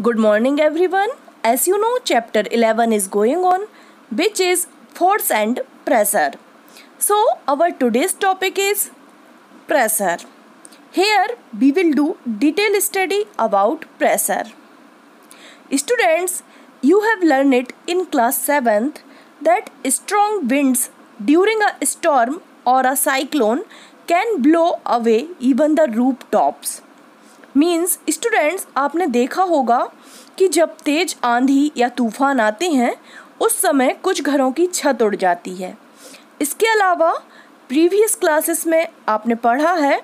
Good morning everyone. As you know, chapter 11 is going on, which is force and pressure. So our today's topic is pressure. Here we will do detailed study about pressure. Students, you have learned it in class 7th that strong winds during a storm or a cyclone can blow away even the rooftops. Means students, आपने देखा होगा कि जब तेज आंधी या तूफान आते हैं उस समय कुछ घरों की छत उड़ जाती है। इसके अलावा प्रीवियस क्लासेस में आपने पढ़ा है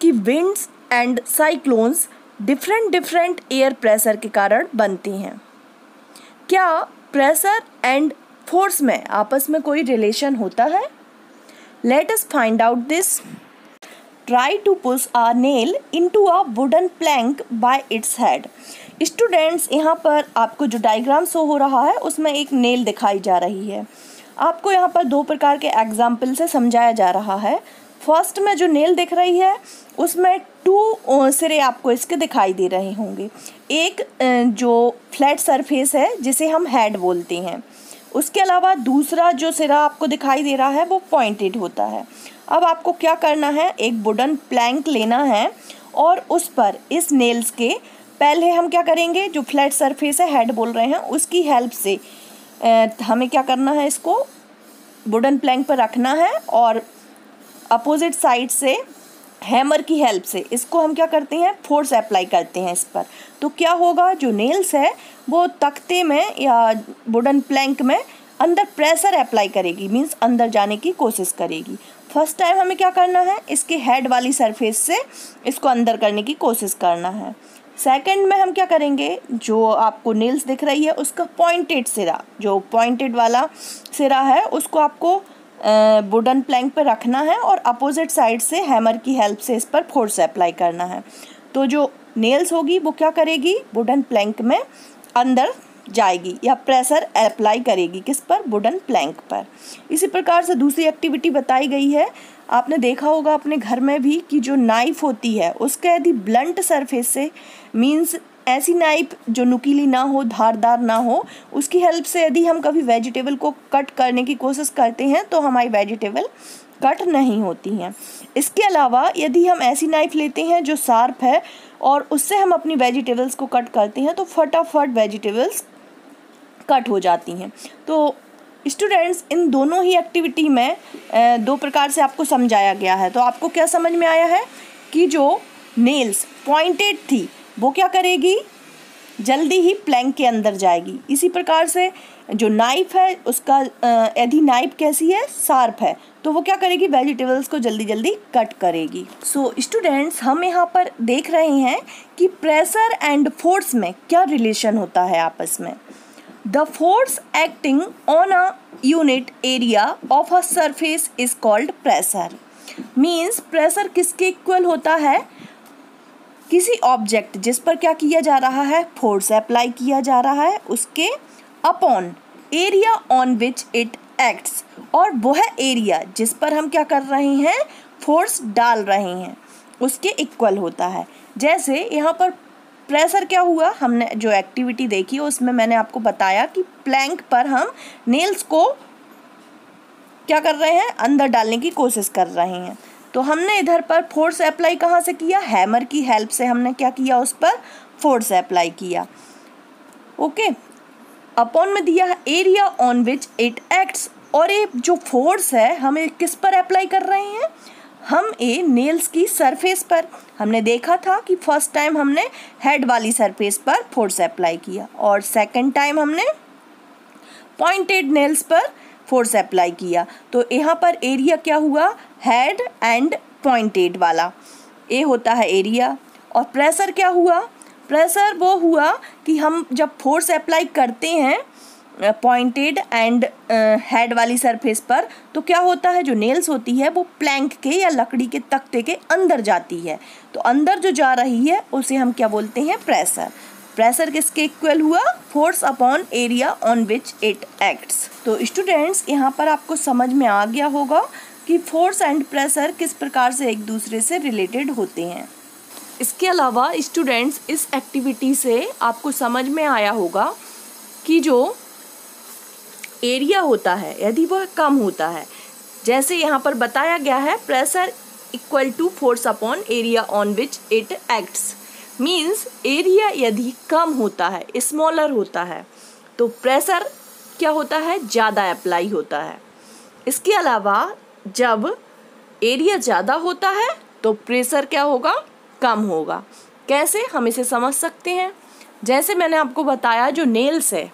कि winds and cyclones different air pressure के कारण बनती हैं। क्या प्रेशर एंड फोर्स में आपस में कोई रिलेशन होता है? Late us find out this. Try to push a nail into a wooden plank by its head. Students, यहाँ पर आपको जो डायग्राम शो हो रहा है उसमें एक नेल दिखाई जा रही है। आपको यहाँ पर दो प्रकार के एग्जाम्पल से समझाया जा रहा है। फर्स्ट में जो नेल दिख रही है उसमें 2 सिरे आपको इसके दिखाई दे रहे होंगे। एक जो फ्लैट सरफेस है जिसे हम हेड बोलते हैं, उसके अलावा दूसरा जो सिरा आपको दिखाई दे रहा है वो पॉइंटेड होता है। अब आपको क्या करना है, एक वुडन प्लैंक लेना है और उस पर इस नेल्स के पहले हम क्या करेंगे, जो फ्लैट सरफेस है हेड बोल रहे हैं उसकी हेल्प से हमें क्या करना है, इसको वुडन प्लैंक पर रखना है और अपोजिट साइड से हैमर की हेल्प से इसको हम क्या करते हैं, फोर्स अप्लाई करते हैं इस पर। तो क्या होगा, जो नेल्स है वो तख्ते में या वुडन प्लैंक में अंदर प्रेशर अप्लाई करेगी, मीन्स अंदर जाने की कोशिश करेगी। फर्स्ट टाइम हमें क्या करना है, इसके हेड वाली सरफेस से इसको अंदर करने की कोशिश करना है। सेकंड में हम क्या करेंगे, जो आपको नेल्स दिख रही है उसका पॉइंटेड सिरा, जो पॉइंटेड वाला सिरा है उसको आपको वुडन प्लैंक पर रखना है और अपोजिट साइड से हैमर की हेल्प से इस पर फोर्स अप्लाई करना है। तो जो नेल्स होगी वो क्या करेगी, वुडन प्लैंक में अंदर जाएगी या प्रेशर अप्लाई करेगी, किस पर, वुडन प्लैंक पर। इसी प्रकार से दूसरी एक्टिविटी बताई गई है। आपने देखा होगा अपने घर में भी कि जो नाइफ होती है उसका यदि ब्लंट सरफेस से, मीन्स ऐसी नाइफ जो नुकीली ना हो, धारदार ना हो, उसकी हेल्प से यदि हम कभी वेजिटेबल को कट करने की कोशिश करते हैं तो हमारी वेजिटेबल कट नहीं होती हैं। इसके अलावा यदि हम ऐसी नाइफ लेते हैं जो शार्प है और उससे हम अपनी वेजिटेबल्स को कट करते हैं तो फटाफट वेजिटेबल्स कट हो जाती हैं। तो स्टूडेंट्स, इन दोनों ही एक्टिविटी में 2 प्रकार से आपको समझाया गया है। तो आपको क्या समझ में आया है कि जो नेल्स पॉइंटेड थी वो क्या करेगी, जल्दी ही प्लैंक के अंदर जाएगी। इसी प्रकार से जो नाइफ है उसका यदि नाइफ कैसी है, शार्प है, तो वो क्या करेगी, वेजिटेबल्स को जल्दी जल्दी कट करेगी। सो स्टूडेंट्स, हम यहाँ पर देख रहे हैं कि प्रेशर एंड फोर्स में क्या रिलेशन होता है आपस में। The force acting on a unit area of a surface is called pressure. Means pressure किसके इक्वल होता है, किसी ऑब्जेक्ट जिस पर क्या किया जा रहा है, फोर्स अप्लाई किया जा रहा है, उसके upon area on which it acts, और वह एरिया जिस पर हम क्या कर रहे हैं, फोर्स डाल रहे हैं, उसके इक्वल होता है। जैसे यहाँ पर प्रेशर क्या हुआ, हमने जो एक्टिविटी देखी उसमें मैंने आपको बताया कि प्लैंक पर हम नेल्स को क्या कर रहे हैं, अंदर डालने की कोशिश कर रहे हैं। तो हमने इधर पर फोर्स अप्लाई कहाँ से किया, हैमर की हेल्प से हमने क्या किया, उस पर फोर्स अप्लाई किया। ओके, अपॉन में दिया area on which it acts, और ये जो फोर्स है हमें किस पर अप्लाई कर रहे हैं, हम ये नेल्स की सरफेस पर। हमने देखा था कि फर्स्ट टाइम हमने हेड वाली सरफेस पर फोर्स अप्लाई किया और सेकंड टाइम हमने पॉइंटेड नेल्स पर फोर्स अप्लाई किया। तो यहाँ पर एरिया क्या हुआ, हेड एंड पॉइंटेड वाला, ये होता है एरिया। और प्रेशर क्या हुआ, प्रेशर वो हुआ कि हम जब फोर्स अप्लाई करते हैं पॉइंटेड एंड हेड वाली सरफेस पर, तो क्या होता है, जो नेल्स होती है वो प्लैंक के या लकड़ी के तख्ते के अंदर जाती है। तो अंदर जो जा रही है उसे हम क्या बोलते हैं, प्रेशर। प्रेशर किसके इक्वल हुआ, force upon area on which it acts. तो स्टूडेंट्स, यहाँ पर आपको समझ में आ गया होगा कि फोर्स एंड प्रेशर किस प्रकार से एक दूसरे से रिलेटेड होते हैं। इसके अलावा स्टूडेंट्स, इस एक्टिविटी से आपको समझ में आया होगा कि जो एरिया होता है यदि वह कम होता है, जैसे यहाँ पर बताया गया है pressure equal to force upon area on which it acts, means area यदि कम होता है, स्मॉलर होता है, तो प्रेशर क्या होता है, ज़्यादा अप्लाई होता है। इसके अलावा जब एरिया ज़्यादा होता है तो प्रेशर क्या होगा, कम होगा। कैसे हम इसे समझ सकते हैं, जैसे मैंने आपको बताया जो नेल्स है,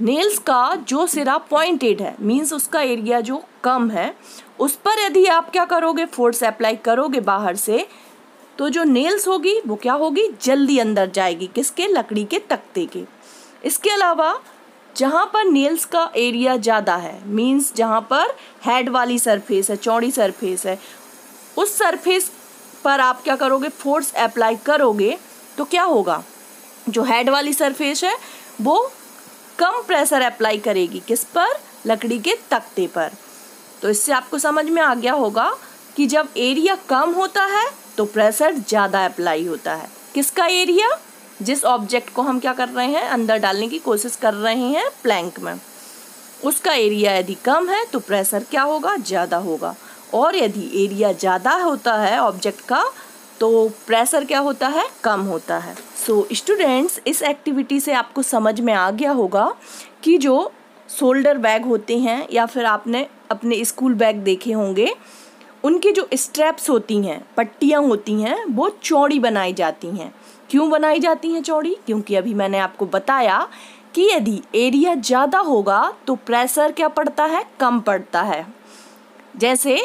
नेल्स का जो सिरा पॉइंटेड है, मीन्स उसका एरिया जो कम है, उस पर यदि आप क्या करोगे, फोर्स अप्लाई करोगे बाहर से, तो जो नेल्स होगी वो क्या होगी, जल्दी अंदर जाएगी, किसके, लकड़ी के तख्ते के। इसके अलावा जहाँ पर नेल्स का एरिया ज़्यादा है, मीन्स जहाँ पर हेड वाली सरफेस है, चौड़ी सरफेस है, उस सरफेस पर आप क्या करोगे, फोर्स अप्लाई करोगे, तो क्या होगा, जो हेड वाली सरफेस है वो कम प्रेशर अप्लाई करेगी, किस पर, लकड़ी के तख्ते पर। तो इससे आपको समझ में आ गया होगा कि जब एरिया कम होता है तो प्रेशर ज़्यादा अप्लाई होता है। किसका एरिया, जिस ऑब्जेक्ट को हम क्या कर रहे हैं, अंदर डालने की कोशिश कर रहे हैं प्लैंक में, उसका एरिया यदि कम है तो प्रेशर क्या होगा, ज़्यादा होगा। और यदि एरिया ज़्यादा होता है ऑब्जेक्ट का तो प्रेशर क्या होता है, कम होता है। सो स्टूडेंट्स, इस एक्टिविटी से आपको समझ में आ गया होगा कि जो शोल्डर बैग होते हैं या फिर आपने अपने स्कूल बैग देखे होंगे, उनकी जो स्ट्रैप्स होती हैं, पट्टियाँ होती हैं, वो चौड़ी बनाई जाती हैं। क्यों बनाई जाती हैं चौड़ी, क्योंकि अभी मैंने आपको बताया कि यदि एरिया ज़्यादा होगा तो प्रेशर क्या पड़ता है, कम पड़ता है। जैसे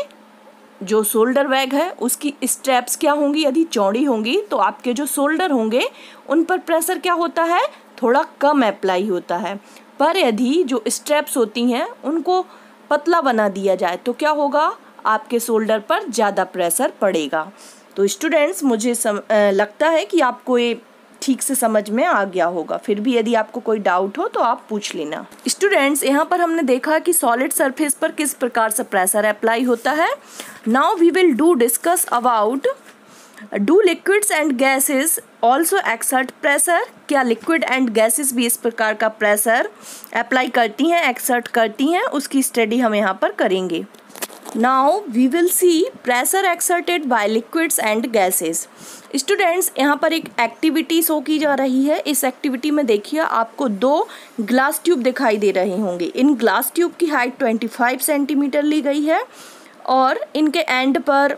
जो शोल्डर बैग है उसकी स्ट्रैप्स क्या होंगी, यदि चौड़ी होंगी तो आपके जो शोल्डर होंगे उन पर प्रेशर क्या होता है, थोड़ा कम अप्लाई होता है। पर यदि जो स्ट्रैप्स होती हैं उनको पतला बना दिया जाए तो क्या होगा, आपके शोल्डर पर ज़्यादा प्रेशर पड़ेगा। तो स्टूडेंट्स, मुझे लगता है कि आपको ये ठीक से समझ में आ गया होगा। फिर भी यदि आपको कोई डाउट हो तो आप पूछ लेना। स्टूडेंट्स, यहाँ पर हमने देखा कि सॉलिड सरफेस पर किस प्रकार से प्रेशर अप्लाई होता है। Now we will do discuss about do liquids and gases also exert pressure. क्या लिक्विड एंड गैसेस भी इस प्रकार का प्रेशर अप्लाई करती हैं, एक्सर्ट करती हैं, उसकी स्टडी हम यहाँ पर करेंगे। Now we will see pressure exerted by liquids and gases. Students, यहाँ पर एक एक्टिविटी शो की जा रही है। इस एक्टिविटी में देखिए आपको 2 ग्लास ट्यूब दिखाई दे रहे होंगे। इन ग्लास ट्यूब की हाइट 25 सेंटीमीटर ली गई है और इनके एंड पर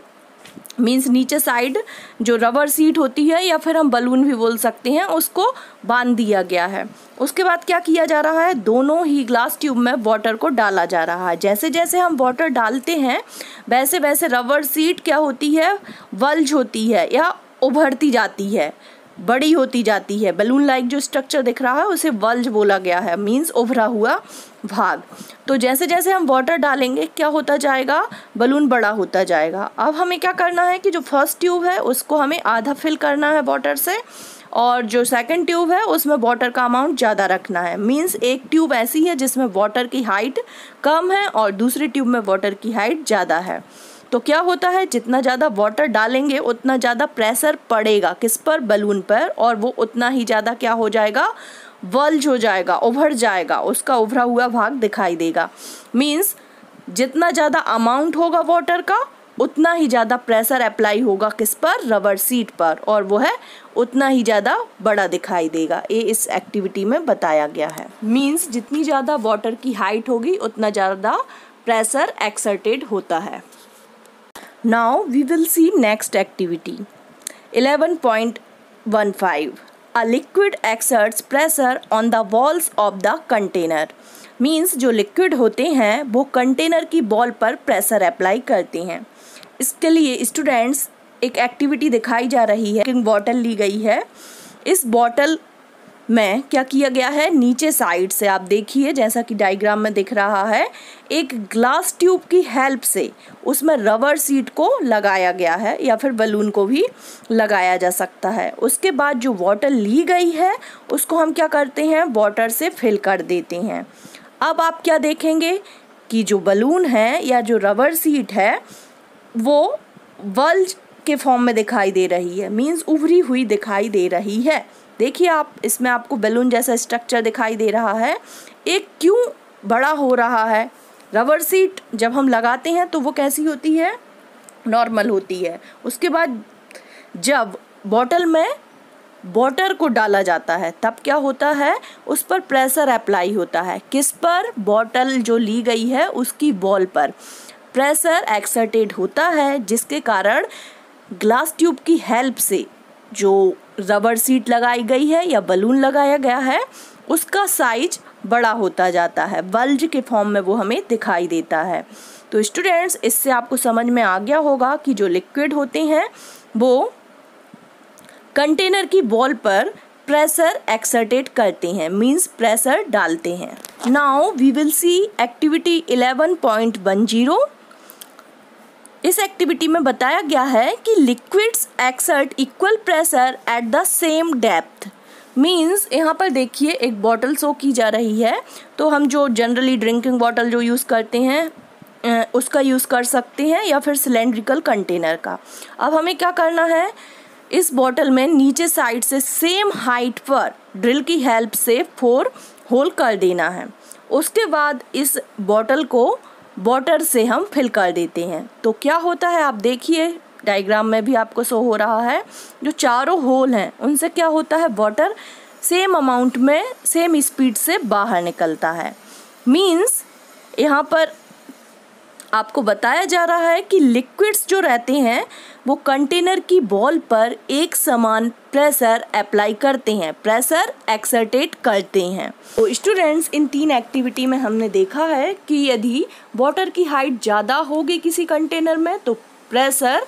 मीन्स नीचे साइड जो रबर सीट होती है या फिर हम बलून भी बोल सकते हैं, उसको बांध दिया गया है। उसके बाद क्या किया जा रहा है, दोनों ही ग्लास ट्यूब में वाटर को डाला जा रहा है। जैसे जैसे हम वाटर डालते हैं वैसे वैसे रबर सीट क्या होती है, वल्ज होती है या उभरती जाती है, बड़ी होती जाती है। बलून लाइक जो स्ट्रक्चर दिख रहा है उसे वल्ज बोला गया है, मीन्स उभरा हुआ भाग। तो जैसे जैसे हम वाटर डालेंगे क्या होता जाएगा, बलून बड़ा होता जाएगा। अब हमें क्या करना है कि जो फर्स्ट ट्यूब है उसको हमें आधा फिल करना है वाटर से, और जो सेकंड ट्यूब है उसमें वाटर का अमाउंट ज़्यादा रखना है। मीन्स एक ट्यूब ऐसी है जिसमें वाटर की हाइट कम है और दूसरी ट्यूब में वाटर की हाइट ज़्यादा है। तो क्या होता है, जितना ज़्यादा वाटर डालेंगे उतना ज़्यादा प्रेशर पड़ेगा किस पर, बलून पर, और वो उतना ही ज़्यादा क्या हो जाएगा, वल्ज हो जाएगा, उभर जाएगा, उसका उभरा हुआ भाग दिखाई देगा। मीन्स जितना ज़्यादा अमाउंट होगा वाटर का उतना ही ज़्यादा प्रेशर अप्लाई होगा किस पर, रबर सीट पर, और वो है उतना ही ज़्यादा बड़ा दिखाई देगा। ये इस एक्टिविटी में बताया गया है। मीन्स जितनी ज़्यादा वाटर की हाइट होगी उतना ज़्यादा प्रेशर एक्सर्टेड होता है। Now we will see next activity 11.15. A liquid exerts pressure on the walls of the container. Means जो लिक्विड होते हैं वो कंटेनर की बॉल पर प्रेशर अप्लाई करते हैं। इसके लिए स्टूडेंट्स एक एक्टिविटी दिखाई जा रही है। एक बॉटल ली गई है। इस बॉटल में क्या किया गया है, नीचे साइड से आप देखिए जैसा कि डायग्राम में दिख रहा है, एक ग्लास ट्यूब की हेल्प से उसमें रबर सीट को लगाया गया है या फिर बलून को भी लगाया जा सकता है। उसके बाद जो वाटर ली गई है उसको हम क्या करते हैं, वाटर से फिल कर देते हैं। अब आप क्या देखेंगे कि जो बलून है या जो रबर सीट है वो वल्ज के फॉर्म में दिखाई दे रही है, मीन्स उभरी हुई दिखाई दे रही है। देखिए आप, इसमें आपको बैलून जैसा स्ट्रक्चर दिखाई दे रहा है। एक क्यों बड़ा हो रहा है? रबर सीट जब हम लगाते हैं तो वो कैसी होती है? नॉर्मल होती है। उसके बाद जब बॉटल में वाटर को डाला जाता है तब क्या होता है? उस पर प्रेशर अप्लाई होता है। किस पर? बॉटल जो ली गई है उसकी बॉल पर प्रेशर एक्सर्टेड होता है, जिसके कारण ग्लास ट्यूब की हेल्प से जो रबर सीट लगाई गई है या बलून लगाया गया है उसका साइज बड़ा होता जाता है। बल्ज के फॉर्म में वो हमें दिखाई देता है। तो स्टूडेंट्स, इससे आपको समझ में आ गया होगा कि जो लिक्विड होते हैं वो कंटेनर की बॉल पर प्रेशर एक्सर्टेड करते हैं, मीन्स प्रेशर डालते हैं। Now we will see activity 11.10। इस एक्टिविटी में बताया गया है कि liquids exert equal pressure at the same depth. Means यहाँ पर देखिए एक बॉटल शो की जा रही है, तो हम जो जनरली ड्रिंकिंग बॉटल जो यूज़ करते हैं उसका यूज़ कर सकते हैं या फिर सिलेंड्रिकल कंटेनर का। अब हमें क्या करना है? इस बॉटल में नीचे साइड से सेम हाइट पर ड्रिल की हेल्प से 4 होल कर देना है। उसके बाद इस बॉटल को वाटर से हम फिल कर देते हैं। तो क्या होता है आप देखिए, डायग्राम में भी आपको शो हो रहा है, जो चारों होल हैं उनसे क्या होता है? वाटर सेम अमाउंट में सेम स्पीड से बाहर निकलता है। मीन्स यहाँ पर आपको बताया जा रहा है कि लिक्विड्स जो रहते हैं वो कंटेनर की बॉल पर एक समान प्रेशर अप्लाई करते हैं, प्रेशर एक्सर्टेट करते हैं। तो स्टूडेंट्स, इन 3 एक्टिविटी में हमने देखा है कि यदि वाटर की हाइट ज़्यादा होगी किसी कंटेनर में तो प्रेशर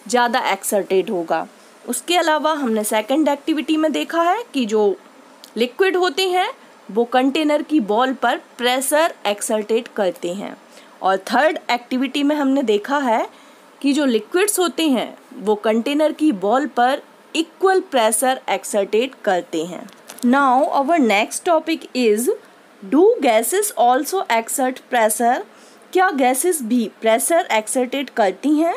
ज़्यादा एक्सर्टेट होगा। उसके अलावा हमने सेकंड एक्टिविटी में देखा है कि जो लिक्विड होते हैं वो कंटेनर की बॉल पर प्रेशर एक्सर्टेट करते हैं। और थर्ड एक्टिविटी में हमने देखा है कि जो लिक्विड्स होते हैं वो कंटेनर की बॉल पर इक्वल प्रेशर एक्सर्टेट करते हैं। Now our next topic is, do gases also exert pressure? क्या गैसेस भी प्रेशर एक्सर्टेट करती हैं?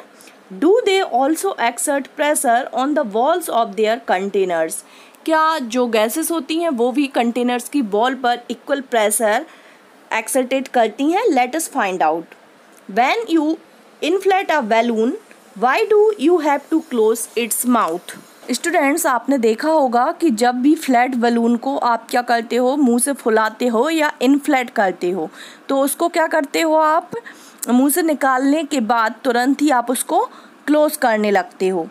Do they also exert pressure on the walls of their containers? क्या जो गैसेस होती हैं वो भी कंटेनर्स की बॉल पर इक्वल प्रेशर एक्सर्टेट करती हैं? Let us find out. When you inflate a balloon, why do you have to close its mouth? Students, आपने देखा होगा कि जब भी फ्लैट बलून को आप क्या करते हो, मुंह से फुलाते हो या इन्फ्लेट करते हो, तो उसको क्या करते हो आप? मुंह से निकालने के बाद तुरंत ही आप उसको क्लोज करने लगते हो।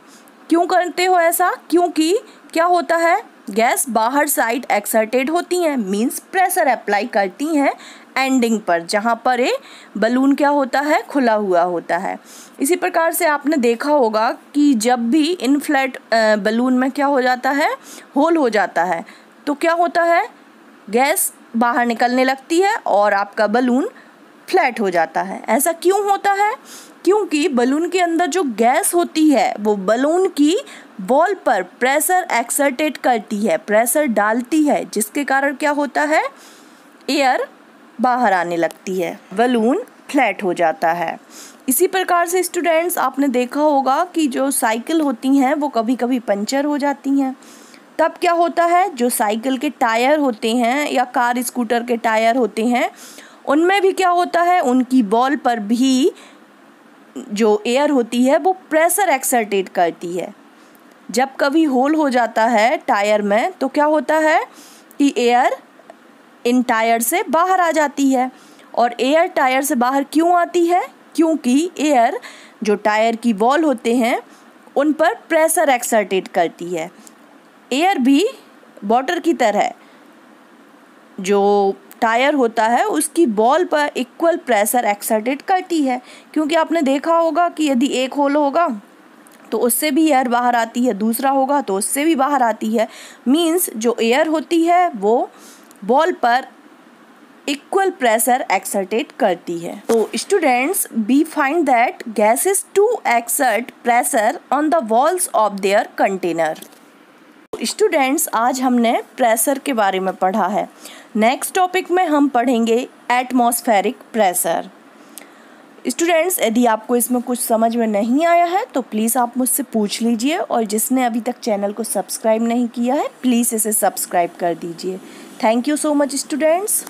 क्यों करते हो ऐसा? क्योंकि क्या होता है, गैस बाहर साइड एक्सर्टेड होती हैं, मीन्स प्रेशर अप्लाई करती हैं एंडिंग पर, जहाँ पर ये बलून क्या होता है, खुला हुआ होता है। इसी प्रकार से आपने देखा होगा कि जब भी इनफ्लेट बलून में क्या हो जाता है, होल हो जाता है, तो क्या होता है, गैस बाहर निकलने लगती है और आपका बलून फ्लैट हो जाता है। ऐसा क्यों होता है? क्योंकि बलून के अंदर जो गैस होती है वो बलून की बॉल पर प्रेशर एक्सर्टेट करती है, प्रेशर डालती है, जिसके कारण क्या होता है, एयर बाहर आने लगती है, बलून फ्लैट हो जाता है। इसी प्रकार से स्टूडेंट्स, आपने देखा होगा कि जो साइकिल होती हैं वो कभी कभी पंचर हो जाती हैं। तब क्या होता है, जो साइकिल के टायर होते हैं या कार स्कूटर के टायर होते हैं उनमें भी क्या होता है, उनकी बॉल पर भी जो एयर होती है वो प्रेशर एक्सर्टेट करती है। जब कभी होल हो जाता है टायर में तो क्या होता है कि एयर इन टायर से बाहर आ जाती है। और एयर टायर से बाहर क्यों आती है? क्योंकि एयर जो टायर की बॉल होते हैं उन पर प्रेशर एक्सर्टेट करती है। एयर भी वाटर की तरह जो टायर होता है उसकी बॉल पर इक्वल प्रेशर एक्सर्टेट करती है, क्योंकि आपने देखा होगा कि यदि एक होल होगा तो उससे भी एयर बाहर आती है, दूसरा होगा तो उससे भी बाहर आती है। मीन्स जो एयर होती है वो बॉल पर इक्वल प्रेशर एक्सर्टेट करती है। तो students, we find that gases to exert pressure on the walls of their container. Students, आज हमने प्रेशर के बारे में पढ़ा है। नेक्स्ट टॉपिक में हम पढ़ेंगे एटमॉस्फेरिक प्रेशर। स्टूडेंट्स, यदि आपको इसमें कुछ समझ में नहीं आया है तो प्लीज़ आप मुझसे पूछ लीजिए, और जिसने अभी तक चैनल को सब्सक्राइब नहीं किया है प्लीज़ इसे सब्सक्राइब कर दीजिए। Thank you so much students.